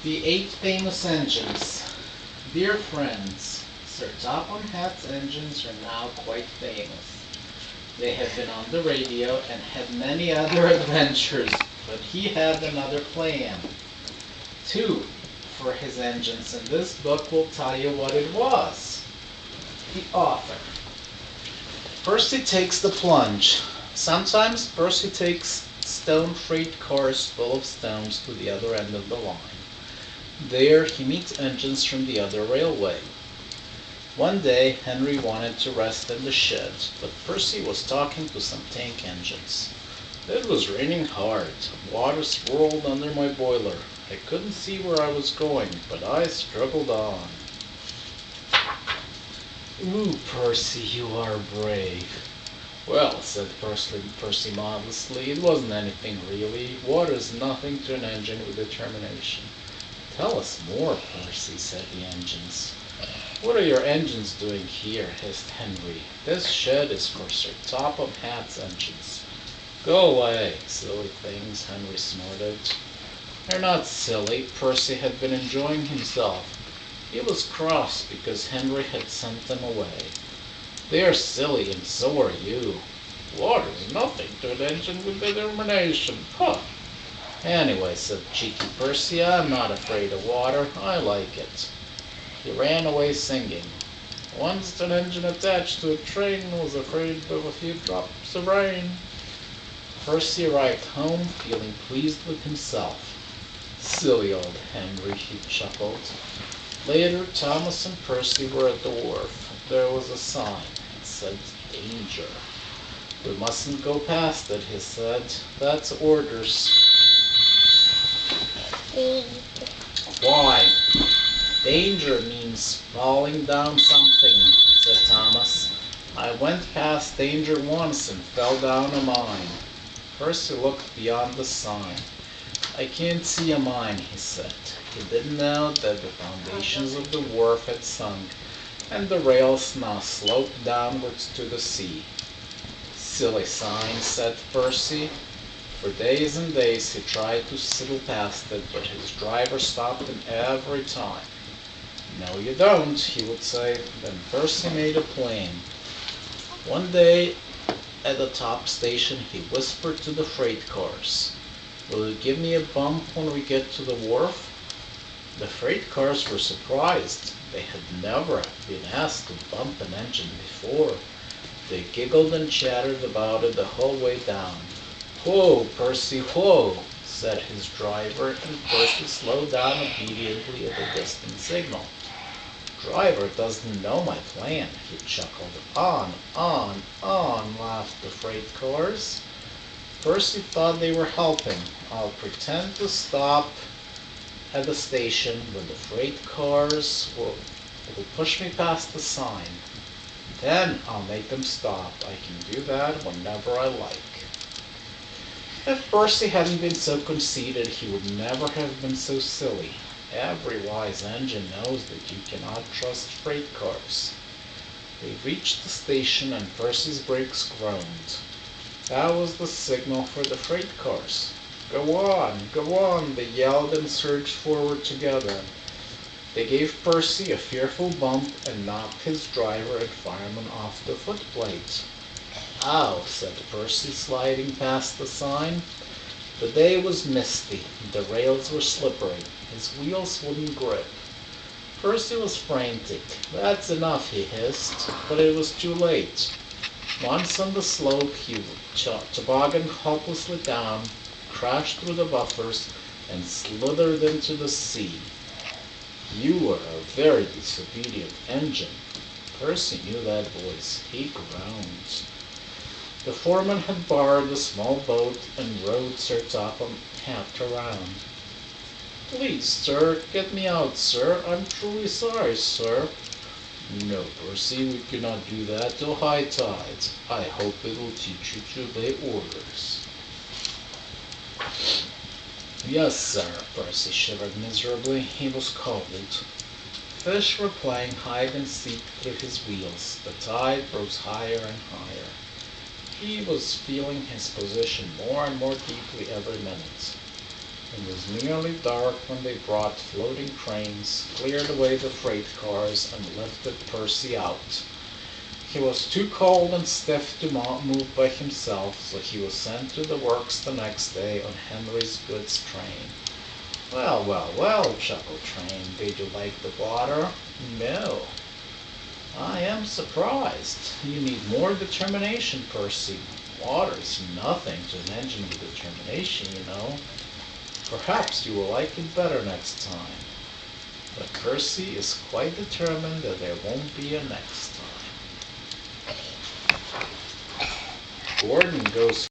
The 8 famous engines. Dear friends, Sir Topham Hatt's engines are now quite famous. They have been on the radio and had many other adventures, but he had another plan. 2 for his engines, and this book will tell you what it was. The author. Percy takes the plunge. Sometimes Percy takes stone freight cars full of stones to the other end of the line. There he meets engines from the other railway. One day Henry wanted to rest in the shed, but Percy was talking to some tank engines. It was raining hard. Water swirled under my boiler. I couldn't see where I was going, but I struggled on. "Ooh, Percy, you are brave." "Well," said Percy modestly, "it wasn't anything really. Water's nothing to an engine with determination." "Tell us more, Percy," said the engines. "What are your engines doing here?" hissed Henry. "This shed is for Sir Topham Hatt's engines." "Go away, silly things," Henry snorted. "They're not silly." Percy had been enjoying himself. He was cross because Henry had sent them away. "They're silly, and so are you." "Water's nothing to an engine with determination. Huh!" "Anyway," said cheeky Percy, "I'm not afraid of water. I like it." He ran away singing. "Once an engine attached to a train was afraid of a few drops of rain." Percy arrived home feeling pleased with himself. "Silly old Henry," he chuckled. Later, Thomas and Percy were at the wharf. There was a sign. It said, "Danger." "We mustn't go past it," he said. "That's orders." "Why?" "Danger means falling down something," said Thomas. "I went past danger once and fell down a mine." Percy looked beyond the sign. "I can't see a mine," he said. He didn't know that the foundations of the wharf had sunk, and the rails now sloped downwards to the sea. "Silly sign," said Percy. For days and days he tried to sail past it, but his driver stopped him every time. "No, you don't," he would say. Then Percy made a plan. One day at the top station he whispered to the freight cars, "Will you give me a bump when we get to the wharf?" The freight cars were surprised. They had never been asked to bump an engine before. They giggled and chattered about it the whole way down. "Whoa, Percy, whoa," said his driver, and Percy slowed down obediently at a distant signal. "Driver doesn't know my plan," he chuckled. On, laughed the freight cars. Percy thought they were helping. "I'll pretend to stop at the station when the freight cars will push me past the sign. Then I'll make them stop. I can do that whenever I like." If Percy hadn't been so conceited, he would never have been so silly. Every wise engine knows that you cannot trust freight cars. They reached the station and Percy's brakes groaned. That was the signal for the freight cars. Go on," they yelled and surged forward together. They gave Percy a fearful bump and knocked his driver and fireman off the footplate. "Ow," said Percy, sliding past the sign. The day was misty. The rails were slippery. His wheels wouldn't grip. Percy was frantic. "That's enough," he hissed, but it was too late. Once on the slope, he tobogganed hopelessly down, crashed through the buffers, and slithered into the sea. "You are a very disobedient engine." Percy knew that voice. He groaned. The foreman had borrowed a small boat and rowed Sir Topham Hatt around. "Please, sir, get me out, sir. I'm truly sorry, sir." "No, Percy, we cannot do that till high tide. I hope it will teach you to obey orders." "Yes, sir." Percy shivered miserably. He was cold. Fish were playing hide and seek through his wheels. The tide rose higher and higher. He was feeling his position more and more deeply every minute. It was nearly dark when they brought floating cranes, cleared away the freight cars, and lifted Percy out. He was too cold and stiff to move by himself, so he was sent to the works the next day on Henry's goods train. Well, well, well, chuckled Train, did you like the water? No. I am surprised. You need more determination, Percy. Water's nothing to an engine with determination, you know. Perhaps you will like it better next time. But Percy is quite determined that there won't be a next time. Gordon goes